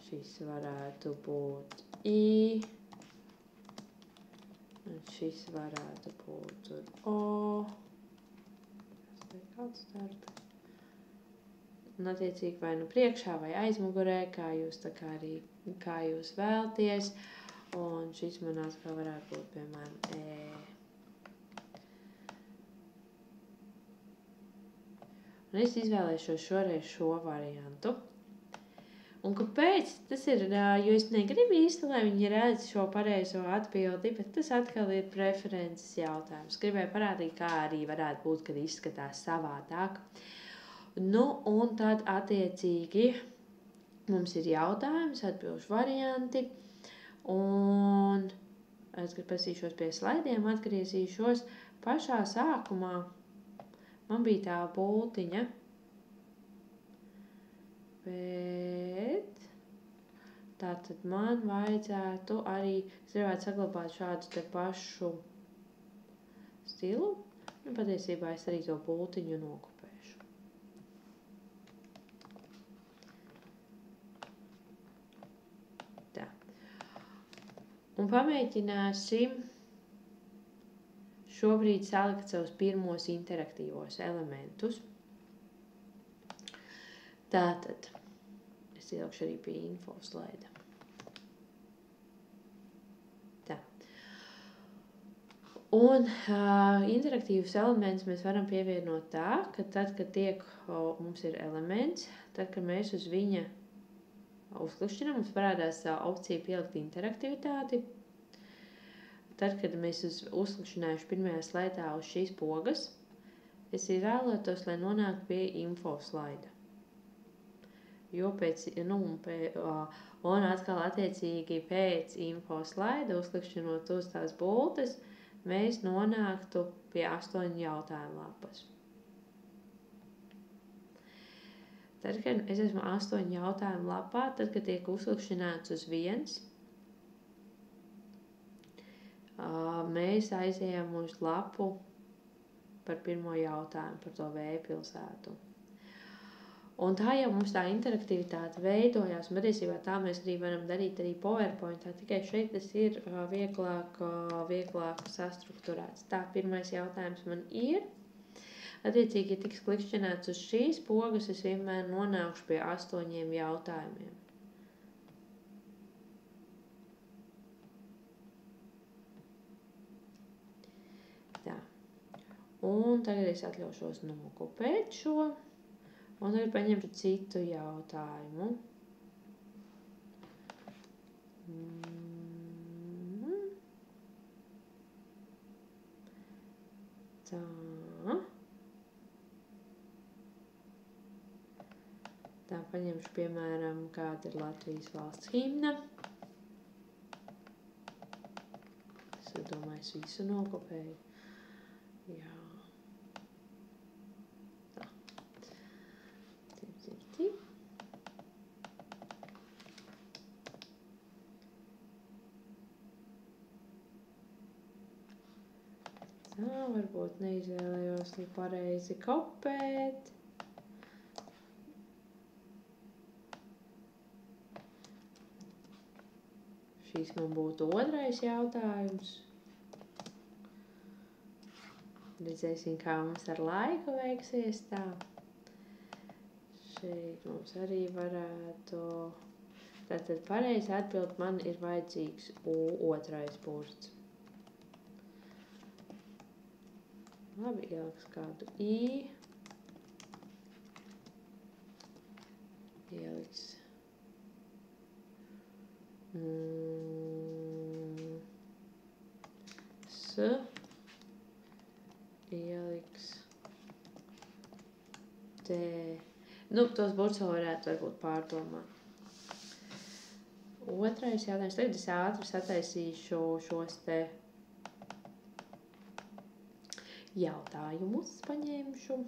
šis varētu būt I, un šis varētu būt tur O. Kāds starp. Un attiecīgi vai nu priekšā vai aizmugurē, kā jūs vēlties. Un šis man atkal varētu būt, piemēram, E. Un es izvēlēšos šoreiz šo variantu. Un kāpēc? Tas ir, jo es negribu īsti, lai viņi redz šo pareizo atbildi, bet tas atkal ir preferences jautājums. Gribēju parādīt, kā arī varētu būt, kad izskatās savādāk. Nu, un tad attiecīgi mums ir jautājums, atbilžu varianti. Un es pasīšos pie slaidiem, atgriezīšos pašā sākumā. Man bija tā bultiņa, bet tātad man vajadzētu arī, es gribētu saglabāt šādu te pašu stilu, un patiesībā es arī to bultiņu nokopēšu. Tā. Un pamēģināsim šobrīd salikt savus pirmos interaktīvos elementus. Tātad, es ielikšu arī pie info slaida. Tā. Un interaktīvus elementus mēs varam pievienot tā, ka tad, kad mums ir elements, tad, kad mēs uz viņa uzklikšķinām, mums parādās opcija pielikt interaktivitāti. Tad, kad mēs uzklikšķinājuši pirmajā slaidā uz šīs pogas, es izvēlētos, lai nonāktu pie info slaida. Jo un atkal attiecīgi pēc info slaida, uzklikšķinot uz tās bultes, mēs nonāktu pie 8 jautājumu lapas. Tad, kad es esmu 8 jautājumu lapā, tad, kad tiek uzklikšķināts uz viens, mēs aizējām uz lapu par pirmo jautājumu, par to vēja pilsētu. Un tā jau mums tā interaktivitāte veidojās, un patiesībā tā mēs arī varam darīt arī PowerPointā, tikai šeit tas ir vieglāk sastrukturēts. Tā, pirmais jautājums man ir. Attiecīgi, ja tiks klikšķināts uz šīs pogas, es vienmēr nonākšu pie 8 jautājumiem. Tā. Un tagad es atļaušos nokopēt šo, un tagad paņemšu citu jautājumu. Tā. Tā, paņemšu, piemēram, kāda ir Latvijas valsts himna. Es domāju, es visu nokopēju. Jā. Tā. Tip. Tā, varbūt neizvēlējos pareizi kopēt. Šīs man būtu otrais jautājums. Redzēsim, kā mums ar laiku veiksies tā. Šeit mums arī varētu. Tātad pareizi atbild man ir vajadzīgs otrais burts. Labi, ieliks kādu I. Ieliks. S. Ieliks T. Nu, tos burtus vēl varētu varbūt pārdomāt. Otrais jautājums. Tagad es ātri sataisīšu šos te jautājumus paņemšu.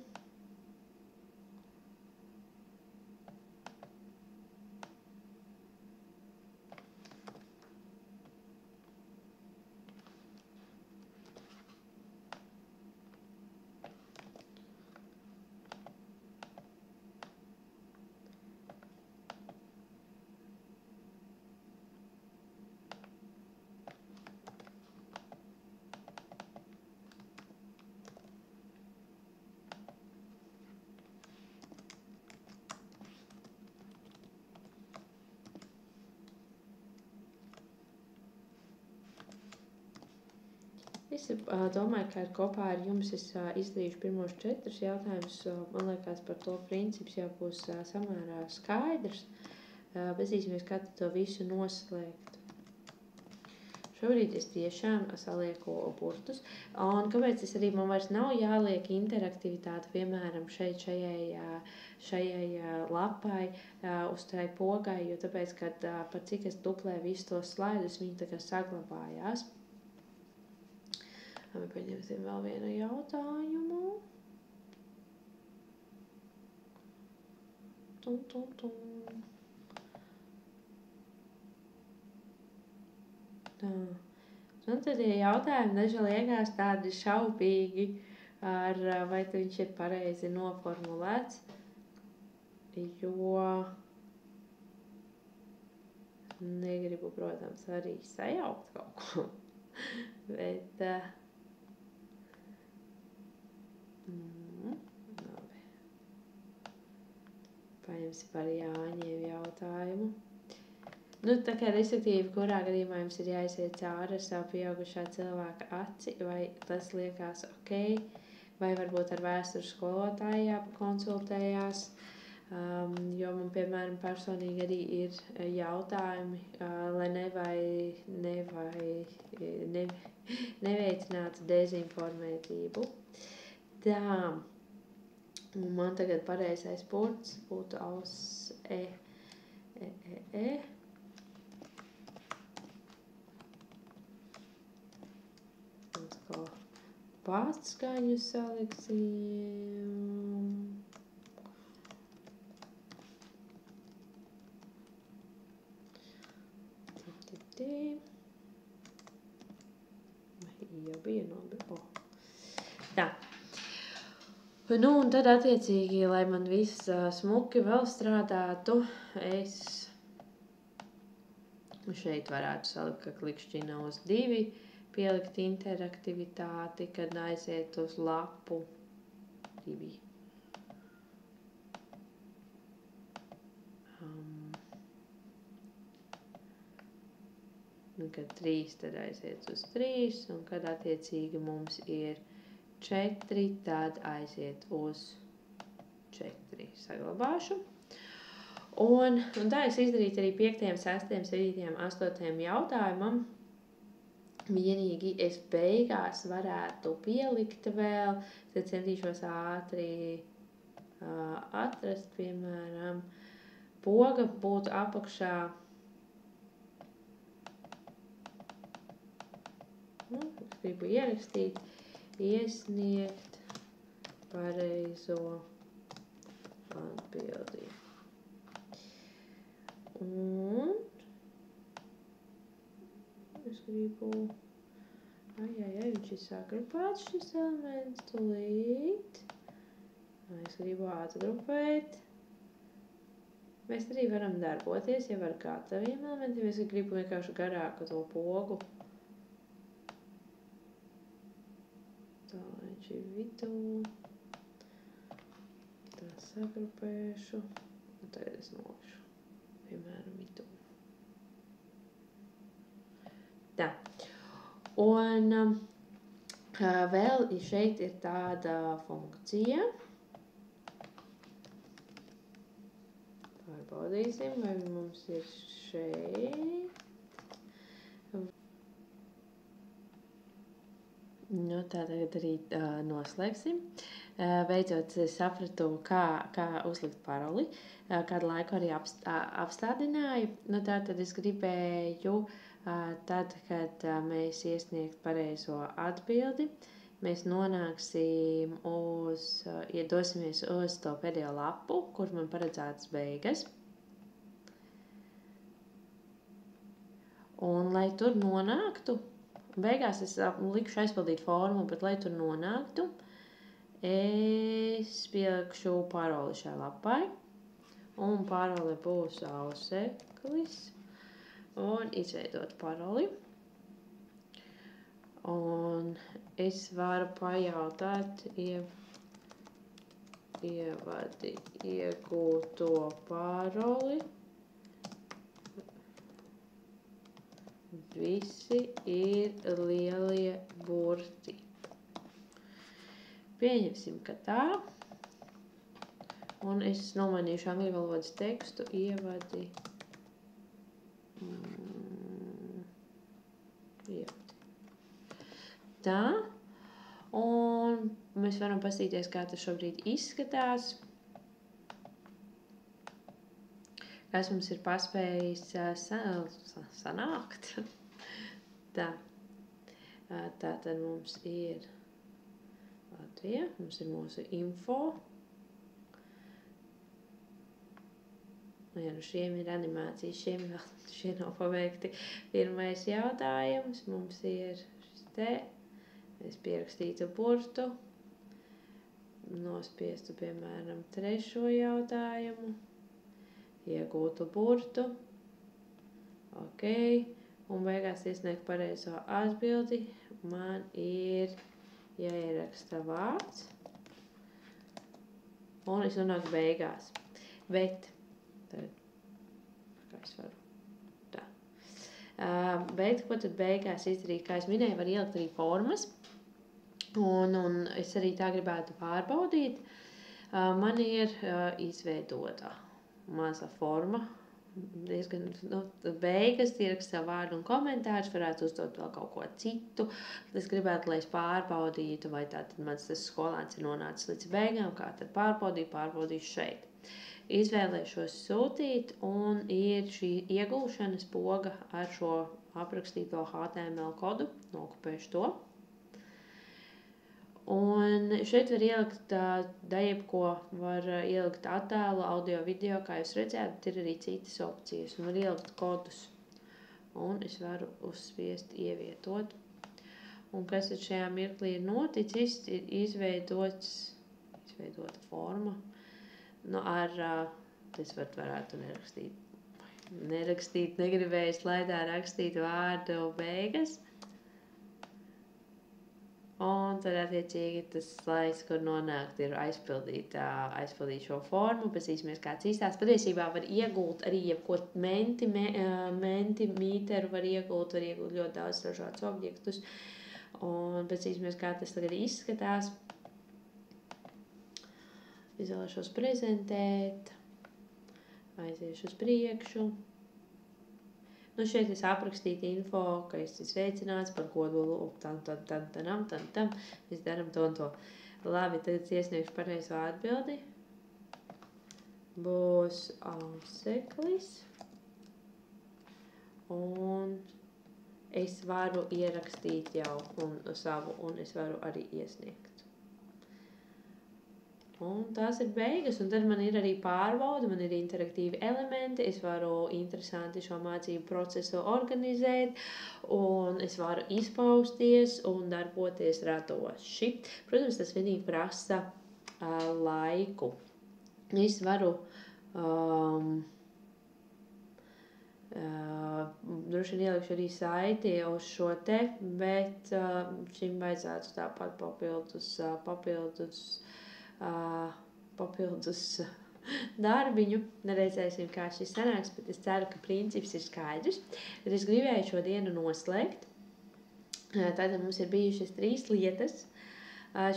Es domāju, ka kopā ar jums es izdarīšu pirmos 4 jautājumus. Man liekas, par to princips jau būs samērā skaidrs. Bezīsimies, kā to visu noslēgt. Šobrīd es tiešām salieku burtus. Un kāpēc man vairs nav jāliek interaktivitāte, piemēram, šajai lapai, uz tai pogai, jo tāpēc, kad par cik es duplēju visus tos slaidus, viņi tā kā saglabājās. Paņemsim vēl vienu jautājumu. Tā. Un tad ir jautājumi, daži liekas tādi šaubīgi, vai viņš ir pareizi noformulēts, jo negribu, protams, arī sajaukt kaut ko, bet labi. Paņemsim par Jāņiem jautājumu. Tā kā respektīvi, kurā gadījumā jums ir jāiziet cauri ar savu pieaugušā cilvēka aci, vai tas liekas ok, vai varbūt ar vēstures skolotāju jāpakonsultējās, jo man, piemēram, personīgi arī ir jautājumi, lai neveicinātu dezinformētību. Tā, man tagad pareizais burts būtu auss e. Atkal pātskaņu saliksim. Jau bija Tā. Un tad attiecīgi, lai man viss smuki vēl strādātu, es šeit varētu salikt, ka klikšķina uz 2, pielikt interaktivitāti, kad aiziet uz lapu 2. Kad 3, tad aiziet uz 3, un kad attiecīgi mums ir 4, tad aiziet uz 4. Saglabāšu. Un tā es izdarītu arī 5., 6., 7., 8. jautājumam. Vienīgi es beigās varētu pielikt vēl, tad centīšos ātri atrast, piemēram, poga būtu apakšā. Es gribu ierakstīt, iesniegt pareizo atbildi. Un es gribu, viņš ir sagrupēts šis elements tūlīt. Es gribu atgrupēt. Mēs arī varam darboties jau ar gataviem elementiem. Es gribu vienkārši garāku to pogu. Tā, viņš ir vidū. Tā sagrupēšu. Un tagad es nolikšu, piemēram, vidū. Tā. Un vēl šeit ir tāda funkcija. Pārbaudīsim, vai mums ir šeit. Tā tagad arī noslēgsim. Beidzot sapratu, kā uzlikt paroli. Kādu laiku arī apstādināju. Tātad es gribēju, tad, kad mēs iesniegt pareizo atbildi, mēs nonāksim dosimies uz to pēdējo lapu, kur man paredzētas beigas. Un, lai tur nonāktu, beigās es likšu aizpildīt formu, bet, lai tur nonāktu, es pielikšu paroli šai lapai. Un paroli būs auseklis. Un izveidot paroli. Un es varu pajautāt, ievadi iegūto paroli visi ir lielie burti. Pieņemsim, ka tā. Un es nomainīšu angļu valodas tekstu, ievadi. Tā. Un mēs varam paskatīties, kā tas šobrīd izskatās. Kas mums ir paspējis sanākt. Tā. Tātad mums ir Latvija, mums ir mūsu info. Ja, nu šiem ir animācijas, šie nav paveikti. Pirmais jautājums mums ir šis te. Es pierakstītu burtu, nospiestu, piemēram, trešo jautājumu, iegūtu burtu, ok, un beigās iesniegt pareizo atbildi. Man ir jāieraksta vārds, un es nonāku beigās. Bet, tad, kā es varu? Tā. Bet, ko tad beigās izdarīt? Kā es minēju, var ielikt arī formas. Un es arī tā gribētu pārbaudīt. Man ir izveidota maza forma, diezgan beigas, ierakst savu vārdu un komentārus, varētu uzdot vēl kaut ko citu. Es gribētu, lai es pārbaudītu, vai tātad mans tas skolēns ir nonācis līdz beigām, kā tad pārbaudīšu šeit. Izvēlēšos sūtīt, un ir šī iegūšanas poga ar šo aprakstīto HTML kodu, nokopēšu to. Un šeit var ielikt jebko, var ielikt attēlu, audio, video, kā jūs redzējāt, bet ir arī citas opcijas, un var ielikt kodus. Un es varu uzspiest ievietot. Un kas tad šajā mirklī ir noticis, ir izveidota forma. Nu, es varētu nerakstīt, negribēju slaidā rakstīt vārdu beigas. Un tad attiecīgi tas slaids, kur nonākt, ir aizpildīt šo formu, pazīsimies kāds īstās. Patiesībā var iegūt arī jebko menti, mīteru var iegūt ļoti daudz dažādus objektus. Un pazīsimies, kā tas tagad izskatās. Izvēlēšos prezentēt, aiziešu uz priekšu. Nu, šeit es aprakstītu info, ka es sveicināts par kodolu, tam. Mēs daram to un to. Labi, tagad iesniegšu pareizo atbildi. Būs auseklis. Un es varu ierakstīt jau savu, un es varu arī iesniegt. Un tās ir beigas, un tad man ir arī pārbaude, man ir interaktīvi elementi, es varu interesanti šo mācību procesu organizēt, un es varu izpausties un darboties radoši. Protams, tas vienīgi prasa laiku. Es varu droši vien ielikšu arī saiti uz šo te, bet šim vajadzētu tāpat papildus darbiņu. Neredzēsim, kā šis sanāks, bet es ceru, ka princips ir skaidrs. Bet es gribēju šodienu noslēgt. Tātad mums ir bijušas 3 lietas.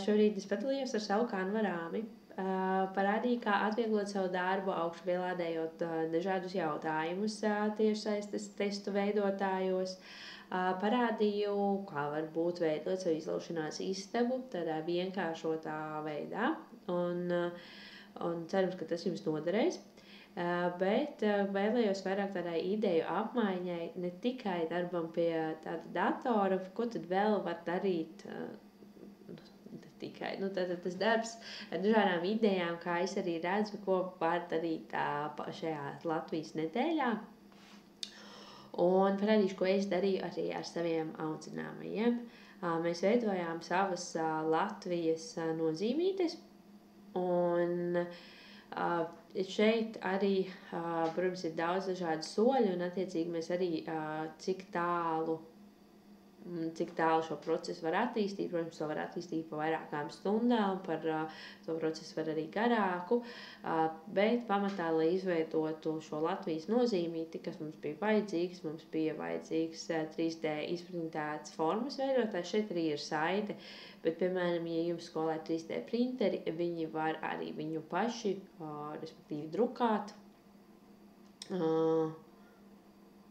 Šorīt es padalījos ar savu Canva rāmi. Parādīju, kā atvieglot savu darbu, augšupielādējot dažādus jautājumus tiešsaistes testu veidotājos. Parādīju, kā var būt veidot savu izlaušanās istabu tādā vienkāršotā veidā. Un cerams, ka tas jums noderēs. Bet vēlējos vairāk tādai ideju apmaiņai, ne tikai darbam pie tāda datora, ko tad vēl var darīt. Tātad tas darbs ar dažādām idejām, kā es arī redzu, ko var darīt šajā Latvijas nedēļā. Un parādīšu, ko es darīju arī ar saviem audzināmajiem. Mēs veidojām savas Latvijas nozīmītes. Un šeit arī, protams, ir daudz dažādu soļu, un attiecīgi mēs arī cik tālu cik tālu šo procesu var attīstīt. Protams, to var attīstīt pa vairākām stundām, par to procesu var arī garāku, bet pamatā, lai izveidotu šo Latvijas nozīmīti, kas mums bija vajadzīgs, mums bija vajadzīgs 3D izprintēts formas veidotājs. Šeit arī ir saite, bet, piemēram, ja jums skolā ir 3D printeri, viņi var arī viņu paši, respektīvi, drukāt,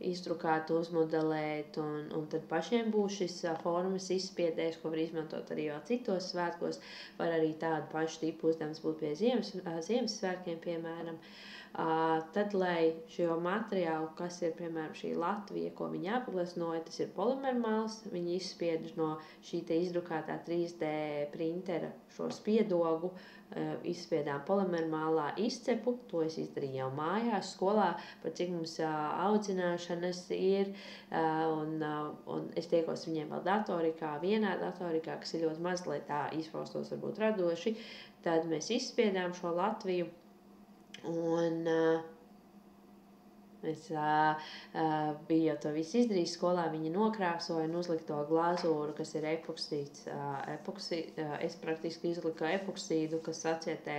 izdrukāt, uzmodelēt, un tad pašiem būs šis formas izspiedējs, ko var izmantot arī vēl citos svētkos. Var arī tādu pašu tipu uzdevums būt pie Ziemassvētkiem, piemēram. Tad, lai šo materiālu, kas ir, piemēram, šī Latvija, ko viņi aplesnoja, tas ir polimermāls, viņi izspieda no šī te izdrukātā 3D printera šo spiedogu, izspiedām polimermālā izcepu, to es izdarīju jau mājās, skolā, par cik mums audzināšanas ir, un es tiekos viņiem vēl datorikā, vienā datorikā, kas ir ļoti maz, lai tā izpaustos varbūt radoši. Tad mēs izspiedām šo Latviju, un es biju jau to visu izdarījis skolā, viņi nokrāsoja un uzlika to glazūru, kas ir epoksīds. Es praktiski izliku epoksīdu, kas sacietē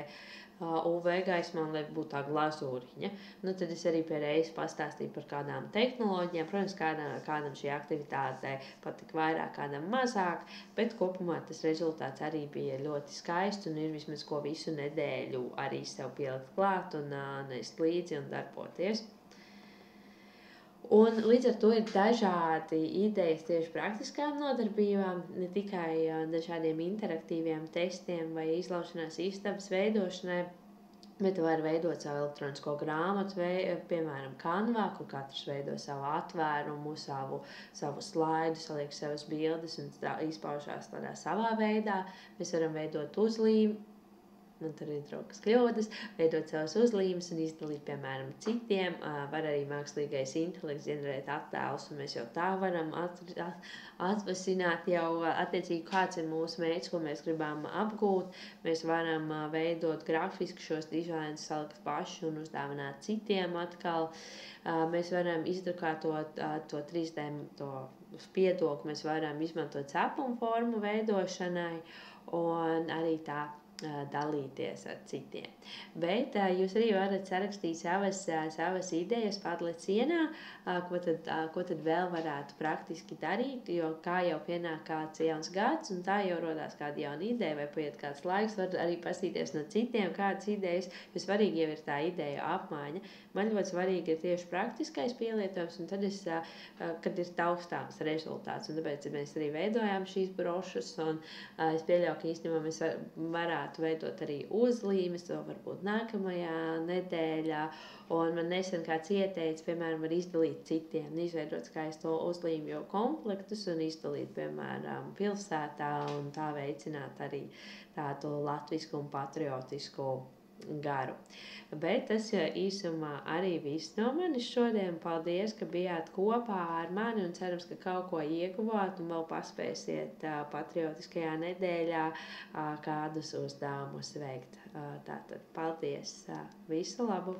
UV gaismā, lai būtu tā glazūriņa. Nu, tad es arī pēreiz pastāstīju par kādām tehnoloģijām. Protams, kādam šī aktivitāte patika vairāk, kādam mazāk, bet kopumā tas rezultāts arī bija ļoti skaists un ir vismaz ko visu nedēļu arī sev pielikt klāt un nest līdzi un darboties. Un līdz ar to ir dažādi idejas tieši praktiskām nodarbībām, ne tikai dažādiem interaktīviem testiem vai izlaušanās istabas veidošanai, bet var veidot savu elektronisko grāmatu, piemēram, Canvā, kur katrs veido savu atvērumu, savu slaidu, saliek savas bildes un izpaužās tādā savā veidā. Mēs varam veidot uzlīmi. Man tur ir rokas kļūdas, veidot savus uzlīmes un izdalīt, piemēram, citiem. Var arī mākslīgais intelekts ģenerēt attēlus, un mēs jau tā varam atvasināt jau attiecīgi, kāds ir mūsu mērķis, ko mēs gribam apgūt. Mēs varam veidot grafiski šos dizainus, salikt paši un uzdāvināt citiem atkal. Mēs varam izdrukāt to 3D spiedogu, mēs varam izmantot cepumu formu veidošanai un arī tā dalīties ar citiem. Bet jūs arī varat sarakstīt savas idejas Padlet sienā, ko tad vēl varētu praktiski darīt, jo kā jau pienāk kāds jauns gads, un tā jau rodās kāda jauna ideja, vai paiet kāds laiks, var arī pastīties no citiem kādas idejas, jo svarīgi jau ir tā ideja apmaiņa. Man ļoti svarīgi ir tieši praktiskais pielietojums, un tad kad ir taustāms rezultāts, un tāpēc mēs arī veidojām šīs brošas, un es pieļauju, ka īstenībā mēs varētu veidot arī uzlīmes, to varbūt nākamajā nedēļā, un man nesen kāds ieteica, piemēram, var izdalīt citiem, izveidot skaisto uzlīmju komplektus un izdalīt, piemēram, pilsētā, un tā veicināt arī tādu latvisku un patriotisku garu. Bet tas īsumā arī viss no manis šodien. Paldies, ka bijāt kopā ar mani un cerams, ka kaut ko ieguvāt un vēl paspēsiet patriotiskajā nedēļā kādus uzdevumus veikt. Tātad paldies! Visu labu!